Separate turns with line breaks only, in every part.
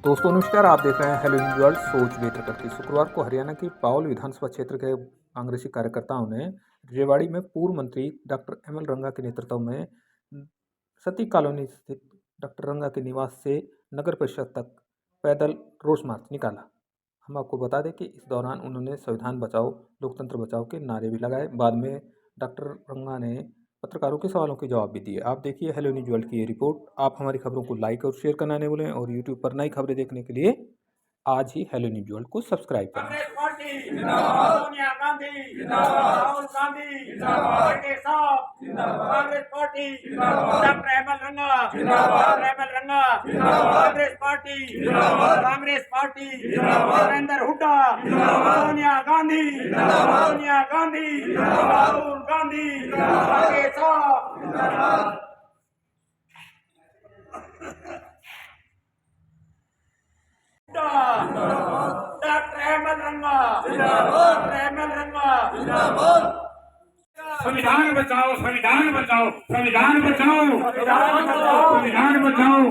दोस्तों नमस्कार, आप देख रहे हैं हेलो न्यूज़ वर्ल्ड सोच बेहतर करती। शुक्रवार को हरियाणा की पाओल विधानसभा क्षेत्र के कांग्रेसी कार्यकर्ताओं ने रेवाड़ी में पूर्व मंत्री डॉक्टर एमएल रंगा के नेतृत्व में सती कॉलोनी स्थित डॉक्टर रंगा के निवास से नगर परिषद तक पैदल रोष मार्च निकाला। हम आपको बता दें कि इस दौरान उन्होंने संविधान बचाओ लोकतंत्र बचाओ के नारे भी लगाए। बाद में डॉक्टर रंगा ने पत्रकारों के सवालों के जवाब भी दिए। आप देखिए हेलो न्यूज़ वर्ल्ड की ये रिपोर्ट। आप हमारी खबरों को लाइक और शेयर करना नहीं भूलें और यूट्यूब पर नई खबरें देखने के लिए आज ही हेलो न्यूज़ वर्ल्ड को सब्सक्राइब करें।
कांग्रेस पार्टी जिंदाबाद, सोनिया गांधी जिंदाबाद, राहुल गांधी जिंदाबाद, के साथ कांग्रेस पार्टी जिंदाबाद, डॉक्टर एमएल रंगा जिंदाबाद, एमएल रंगा जिंदाबाद, कांग्रेस पार्टी जिंदाबाद, कांग्रेस पार्टी जिंदाबाद, नरेंद्र हुड्डा जिंदाबाद, सोनिया गांधी जिंदाबाद, सोनिया गांधी जिंदाबाद, राहुल गांधी जिंदाबाद, के साथ जिंदाबाद। डॉक्टर एमएल रंगा जिंदाबाद, एमएल रंगा जिंदाबाद।
संविधान बचाओ, संविधान बचाओ, संविधान बचाओ, संविधान बचाओ, संविधान बचाओ,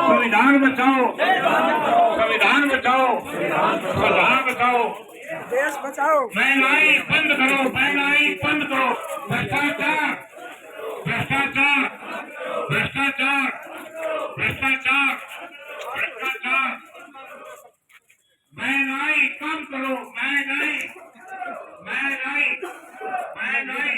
संविधान बचाओ, संविधान बचाओ,
देश बचाओ।
महंगाई बंद करो, महंगाई बंद करो, भ्रष्टाचार, भ्रष्टाचार, भ्रष्टाचार, भ्रष्टाचार, भ्रष्टाचार, महंगाई कम करो, महंगाई, महंगाई, महंगाई,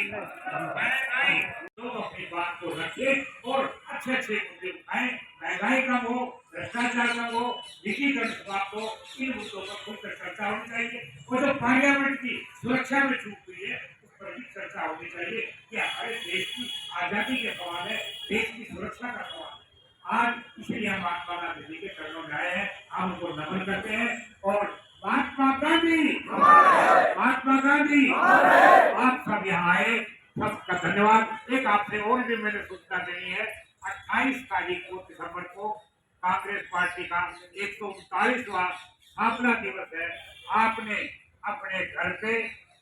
महंगाई। लोग अपनी बात को रखिए और अच्छे अच्छे मुद्दे उठाएं। महंगाई कम हो, भ्रष्टाचार कम हो, निजीकरण समाप्त हो, इन मुद्दों पर खुलकर चर्चा होनी चाहिए। और जो पार्लियामेंट की सुरक्षा में चूक हुई है उस पर भी चर्चा होनी चाहिए कि हमारे देश की आजादी के सवाल है, देश की सुरक्षा का सवाल है। आज इसलिए हम महात्मा गांधी जी के चरणों में आए हैं, हम उनको नमन करते हैं और महात्मा गांधी, महात्मा गांधी, आप सब यहाँ आए, सबका धन्यवाद। एक आपसे और भी मैंने सूचना देनी है, 28 तारीख को दिसंबर को कांग्रेस पार्टी का 139वां स्थापना दिवस है। आपने अपने घर से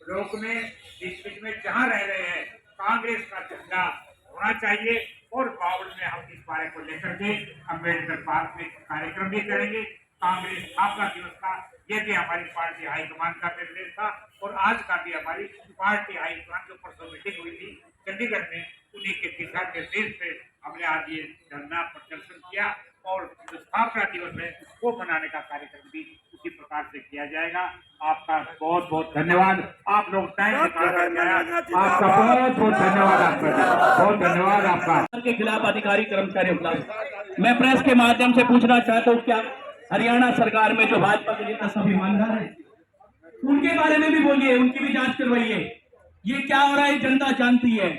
लोग में डिस्ट्रिक्ट में जहाँ रह रहे हैं कांग्रेस का झंडा होना चाहिए और पावड़ में हम इस बारे को लेकर के अम्बेडकर पार्क में कार्यक्रम भी करेंगे। कांग्रेस स्थापना दिवस का ये भी हमारी पार्टी हाईकमान का निर्देश था और आज का भी हमारी पार्टी हाईकमान जो परसों मीटिंग हुई थी चंडीगढ़ में, उन्हीं के दिशा निर्देश पे हमने आज ये धरना प्रदर्शन किया और जो स्थापना दिवस है वो मनाने का कार्यक्रम भी उसी प्रकार से किया जाएगा। आपका बहुत बहुत धन्यवाद, आप लोग टाइम निकाल कर आया, आपका बहुत बहुत धन्यवाद, आपका बहुत धन्यवाद। आपका
के खिलाफ अधिकारी कर्मचारियों के खिलाफ मैं प्रेस के माध्यम से पूछना चाहता हूँ, क्या हरियाणा सरकार में जो भाजपा के नेता सब ईमानदार हैं? उनके बारे में भी बोलिए, उनकी भी जांच करवाइए। ये क्या हो रहा है जनता जानती है।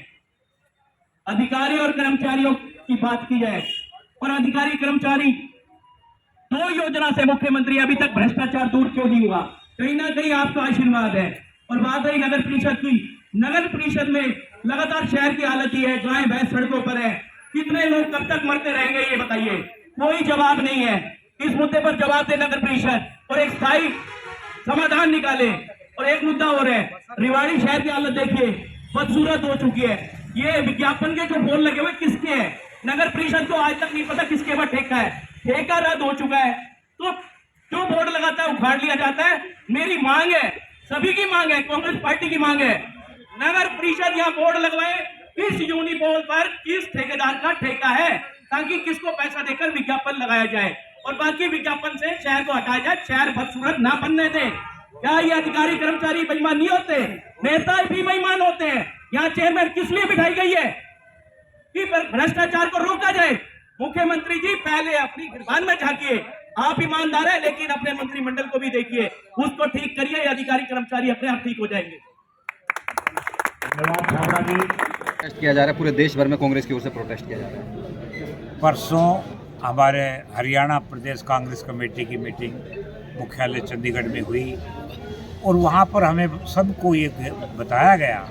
अधिकारी और कर्मचारियों की बात की जाए और अधिकारी कर्मचारी 2 योजना से मुख्यमंत्री अभी तक भ्रष्टाचार दूर क्यों नहीं हुआ? कहीं ना कहीं आपका आशीर्वाद है। और बात रही नगर परिषद की, नगर परिषद में लगातार शहर की हालत ही है, गाय भैंस सड़कों पर है। कितने लोग कब तक मरते रहेंगे ये बताइए? कोई जवाब नहीं है। इस मुद्दे पर जवाब दे नगर परिषद और एक स्थायी समाधान निकाले। और एक मुद्दा और है, रेवाड़ी शहर की हालत देखिए, बदसूरत हो चुकी है। ये विज्ञापन के जो बोर्ड लगे हुए किसके हैं? नगर परिषद को आज तक नहीं पता किसके पर ठेका है। ठेका रद्द हो चुका है तो जो बोर्ड लगाता है उखाड़ लिया जाता है। मेरी मांग है, सभी की मांग है, कांग्रेस पार्टी की मांग है, नगर परिषद यहाँ बोर्ड लगवाए किस यूनिपोल पर किस ठेकेदार का ठेका है, ताकि किसको पैसा देकर विज्ञापन लगाया जाए और बाकी विज्ञापन से शहर को हटाया जाए। शहर बदसूरत ना बनने दें। क्या ये अधिकारी कर्मचारी बेईमान नहीं होते? नेता भी बेईमान होते हैं। यहाँ चेयरमैन किस लिए बिठाई गई है कि भ्रष्टाचार को रोका जाए? मुख्यमंत्री जी पहले अपनी गिरबान में झांकिए। आप ईमानदार है लेकिन अपने मंत्रिमंडल को भी देखिए, उसको ठीक करिए। अधिकारी कर्मचारी अपने आप ठीक हो जाएंगे।
प्रोटेस्ट किया जा रहा है, पूरे देश भर में कांग्रेस की ओर से प्रोटेस्ट किया जा रहा है।
परसों हमारे हरियाणा प्रदेश कांग्रेस कमेटी की मीटिंग मुख्यालय चंडीगढ़ में हुई और वहाँ पर हमें सबको ये बताया गया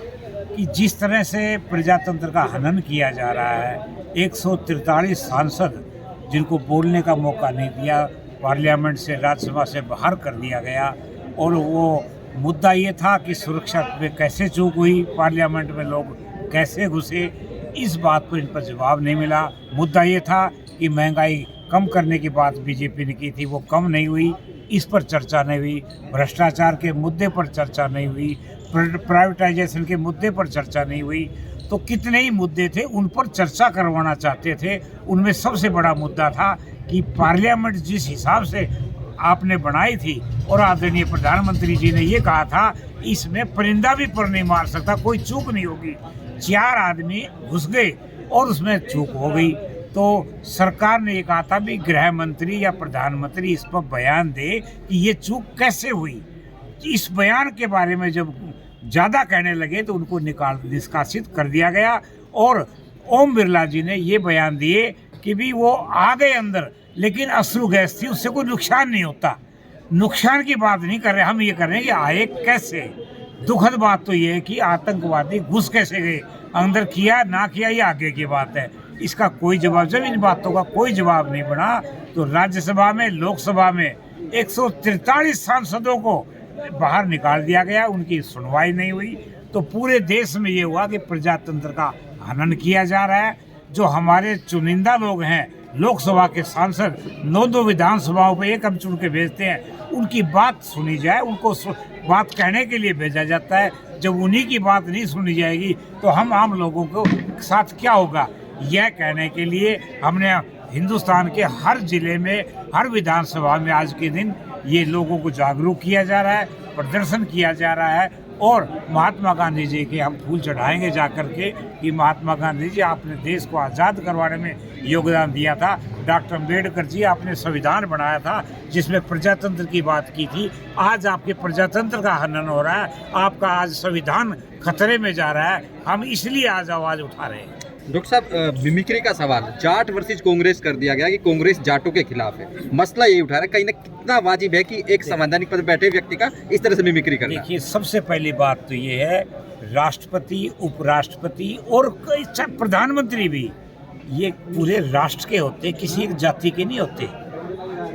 कि जिस तरह से प्रजातंत्र का हनन किया जा रहा है, 143 सांसद जिनको बोलने का मौका नहीं दिया, पार्लियामेंट से राज्यसभा से बाहर कर दिया गया। और वो मुद्दा ये था कि सुरक्षा में कैसे चूक हुई, पार्लियामेंट में लोग कैसे घुसे, इस बात पर इन पर जवाब नहीं मिला। मुद्दा ये था कि महंगाई कम करने की बात बीजेपी ने की थी वो कम नहीं हुई, इस पर चर्चा नहीं हुई। भ्रष्टाचार के मुद्दे पर चर्चा नहीं हुई, प्राइवेटाइजेशन के मुद्दे पर चर्चा नहीं हुई। तो कितने ही मुद्दे थे उन पर चर्चा करवाना चाहते थे। उनमें सबसे बड़ा मुद्दा था कि पार्लियामेंट जिस हिसाब से आपने बनाई थी और आदरणीय प्रधानमंत्री जी ने ये कहा था इसमें परिंदा भी पर नहीं मार सकता, कोई चूक नहीं होगी। 4 आदमी घुस गए और उसमें चूक हो गई। तो सरकार ने ये कहा था भी गृह मंत्री या प्रधानमंत्री इस पर बयान दे कि ये चूक कैसे हुई। इस बयान के बारे में जब ज़्यादा कहने लगे तो उनको निष्कासित कर दिया गया। और ओम बिरला जी ने ये बयान दिए कि भी वो आ गए अंदर, लेकिन अश्रु गैस थी, उससे कोई नुकसान नहीं होता। नुकसान की बात नहीं कर रहे, हम ये कर रहे हैं कि आए कैसे। दुखद बात तो ये है कि आतंकवादी घुस कैसे गए, अंदर किया ना किया ये आगे की बात है। इसका कोई जवाब, जब इन बातों का कोई जवाब नहीं बना तो राज्यसभा में, लोकसभा में 143 सांसदों को बाहर निकाल दिया गया, उनकी सुनवाई नहीं हुई। तो पूरे देश में ये हुआ कि प्रजातंत्र का हनन किया जा रहा है। जो हमारे चुनिंदा लोग हैं, लोकसभा के सांसद 9 विधानसभाओं पे एक हम चुन के भेजते हैं, उनकी बात सुनी जाए, उनको बात कहने के लिए भेजा जाता है। जब उन्हीं की बात नहीं सुनी जाएगी तो हम आम लोगों को साथ क्या होगा। यह कहने के लिए हमने हिंदुस्तान के हर जिले में, हर विधानसभा में आज के दिन ये लोगों को जागरूक किया जा रहा है, प्रदर्शन किया जा रहा है। और महात्मा गांधी जी के हम फूल चढ़ाएंगे जाकर के कि महात्मा गांधी जी आपने देश को आज़ाद करवाने में योगदान दिया था। डॉक्टर अम्बेडकर जी आपने संविधान बनाया था जिसमें प्रजातंत्र की बात की थी। आज आपके प्रजातंत्र का हनन हो रहा है, आपका आज संविधान खतरे में जा रहा है। हम इसलिए आज आवाज़ उठा रहे हैं।
डॉक्टर साहब, मिमिक्री का सवाल, जाट वर्सेस कांग्रेस कर दिया गया कि कांग्रेस जाटों के खिलाफ है। मसला ये उठा रहा है, कहीं ना कितना वाजिब है कि एक संवैधानिक पद पर बैठे व्यक्ति का इस तरह से मिमिक्री करना।
देखिए, सबसे पहली बात तो ये है, राष्ट्रपति, उपराष्ट्रपति और प्रधानमंत्री भी ये पूरे राष्ट्र के होते, किसी एक जाति के नहीं होते,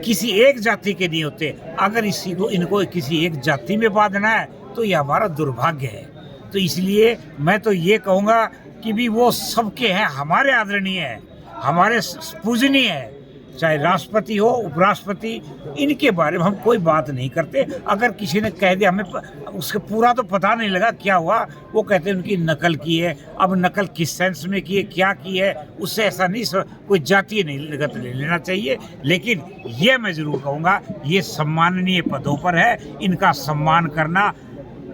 किसी एक जाति के नहीं होते। अगर इनको किसी एक जाति में बांधना है तो ये हमारा दुर्भाग्य है। तो इसलिए मैं तो ये कहूँगा कि भी वो सबके हैं, हमारे आदरणीय हैं, हमारे पूजनीय हैं, चाहे राष्ट्रपति हो, उपराष्ट्रपति, इनके बारे में हम कोई बात नहीं करते। अगर किसी ने कह दिया, हमें उसके पूरा तो पता नहीं लगा क्या हुआ, वो कहते हैं उनकी नकल की है। अब नकल किस सेंस में की है, क्या की है, उससे ऐसा नहीं कोई जातीय नहीं लगत ले लेना चाहिए। लेकिन ये मैं ज़रूर कहूँगा, ये सम्माननीय पदों पर है, इनका सम्मान करना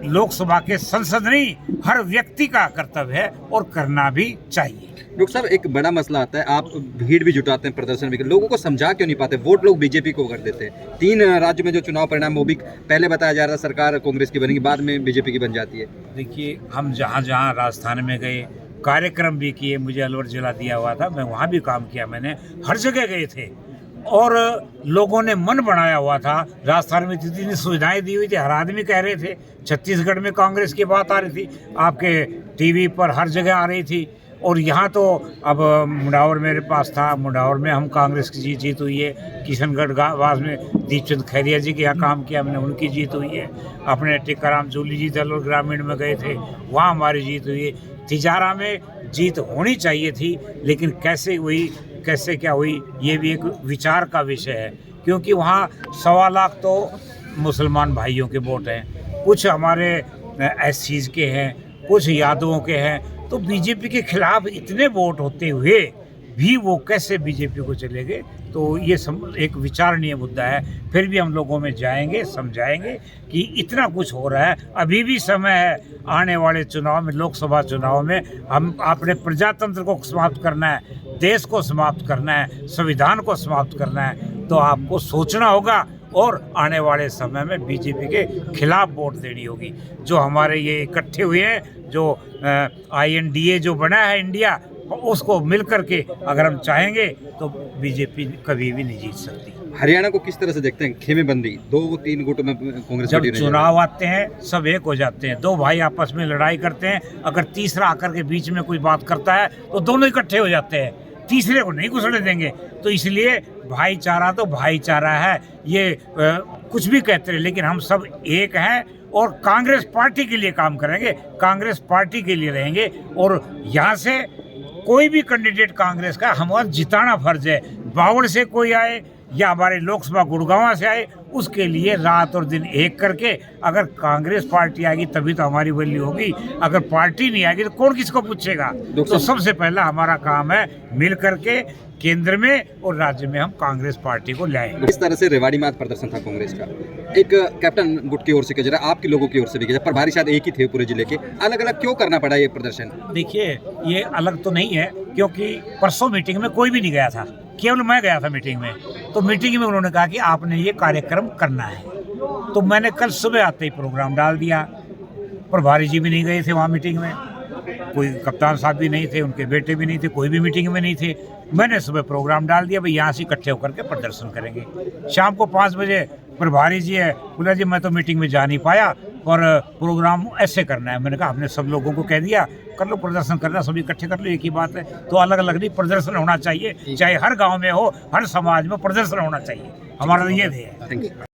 लोकसभा के संसद नहीं, हर व्यक्ति का कर्तव्य है और करना भी चाहिए।
डॉक्टर साहब, एक बड़ा मसला आता है, आप भीड़ भी जुटाते हैं, प्रदर्शन भी, लोगों को समझा क्यों नहीं पाते? वोट लोग बीजेपी को कर देते हैं। 3 राज्यों में जो चुनाव परिणाम, वो भी पहले बताया जा रहा है सरकार कांग्रेस की बनेगी, बाद में बीजेपी की बन जाती है।
देखिए, हम जहाँ जहाँ राजस्थान में गए, कार्यक्रम भी किए, मुझे अलवर जिला दिया हुआ था, मैं वहाँ भी काम किया, मैंने हर जगह गए थे और लोगों ने मन बनाया हुआ था। राजस्थान में जितनी सुविधाएं दी हुई थी, हर आदमी कह रहे थे। छत्तीसगढ़ में कांग्रेस की बात आ रही थी, आपके टीवी पर हर जगह आ रही थी। और यहाँ तो अब मुंडावर मेरे पास था, मुंडावर में हम कांग्रेस की जीत हुई है। किशनगढ़ वास में दीपचंद खैरिया जी के यहाँ काम किया मैंने, उनकी जीत हुई है। अपने टिक्काराम जूली जी दलोर ग्रामीण में गए थे, वहाँ हमारी जीत हुई है। तिजारा में जीत होनी चाहिए थी, लेकिन कैसे हुई, कैसे क्या हुई, ये भी एक विचार का विषय है। क्योंकि वहाँ 1.25 लाख तो मुसलमान भाइयों के वोट हैं, कुछ हमारे एससीज के हैं, कुछ यादवों के हैं। तो बीजेपी के खिलाफ इतने वोट होते हुए भी वो कैसे बीजेपी को चले गए, तो ये एक विचारणीय मुद्दा है। फिर भी हम लोगों में जाएंगे, समझाएंगे कि इतना कुछ हो रहा है, अभी भी समय है। आने वाले चुनाव में, लोकसभा चुनाव में, हम अपने प्रजातंत्र को समाप्त करना है, देश को समाप्त करना है, संविधान को समाप्त करना है। तो आपको सोचना होगा और आने वाले समय में बीजेपी के खिलाफ वोट देनी होगी। जो हमारे ये इकट्ठे हुए हैं, जो INDA जो बना है इंडिया, उसको मिल करके अगर हम चाहेंगे तो बीजेपी कभी भी नहीं जीत सकती।
हरियाणा को किस तरह से देखते हैं? खेमेबंदी 2-3 गुटों में कांग्रेस
जब चुनाव आते हैं सब एक हो जाते हैं, 2 भाई आपस में लड़ाई करते हैं, अगर तीसरा आकर के बीच में कोई बात करता है तो दोनों इकट्ठे हो जाते हैं, तीसरे को नहीं घुसने देंगे। तो इसलिए भाईचारा तो भाईचारा है, ये कुछ भी कहते रहे, लेकिन हम सब एक हैं और कांग्रेस पार्टी के लिए काम करेंगे, कांग्रेस पार्टी के लिए रहेंगे। और यहाँ से कोई भी कैंडिडेट कांग्रेस का हमारा जिताना फर्ज है। बावड़ से कोई आए या हमारे लोकसभा गुड़गांव से आए, उसके लिए रात और दिन एक करके, अगर कांग्रेस पार्टी आएगी तभी तो हमारी वैल्यू होगी, अगर पार्टी नहीं आएगी तो कौन किसको पूछेगा। तो सबसे पहला हमारा काम है मिल करके केंद्र में और राज्य में हम कांग्रेस पार्टी को लाएं।
इस तरह से रेवाड़ी में आज प्रदर्शन था कांग्रेस का, एक कैप्टन गुट की ओर से किया जा रहा है, आपके लोगों की ओर से भी किया जा रहा है, प्रभारी शायद एक ही थे पूरे जिले के, अलग अलग क्यों करना पड़ा ये प्रदर्शन?
देखिए, ये अलग तो नहीं है, क्योंकि परसों मीटिंग में कोई भी नहीं गया था, केवल मैं गया था मीटिंग में। तो मीटिंग में उन्होंने कहा कि आपने ये कार्यक्रम करना है, तो मैंने कल सुबह आते ही प्रोग्राम डाल दिया। प्रभारी जी भी नहीं गए थे वहाँ मीटिंग में, कोई कप्तान साहब भी नहीं थे, उनके बेटे भी नहीं थे, कोई भी मीटिंग में नहीं थे। मैंने सुबह प्रोग्राम डाल दिया, भाई यहाँ से इकट्ठे होकर के प्रदर्शन करेंगे। शाम को 5 बजे प्रभारी जी है, बोला जी मैं तो मीटिंग में जा नहीं पाया और प्रोग्राम ऐसे करना है। मैंने कहा आपने सब लोगों को कह दिया, कर लो प्रदर्शन करना, सभी इकट्ठे कर लो, एक ही बात है। तो अलग अलग नहीं, प्रदर्शन होना चाहिए, चाहे हर गाँव में हो, हर समाज में प्रदर्शन होना चाहिए, हमारा तो ये ध्येय है।
Thank you.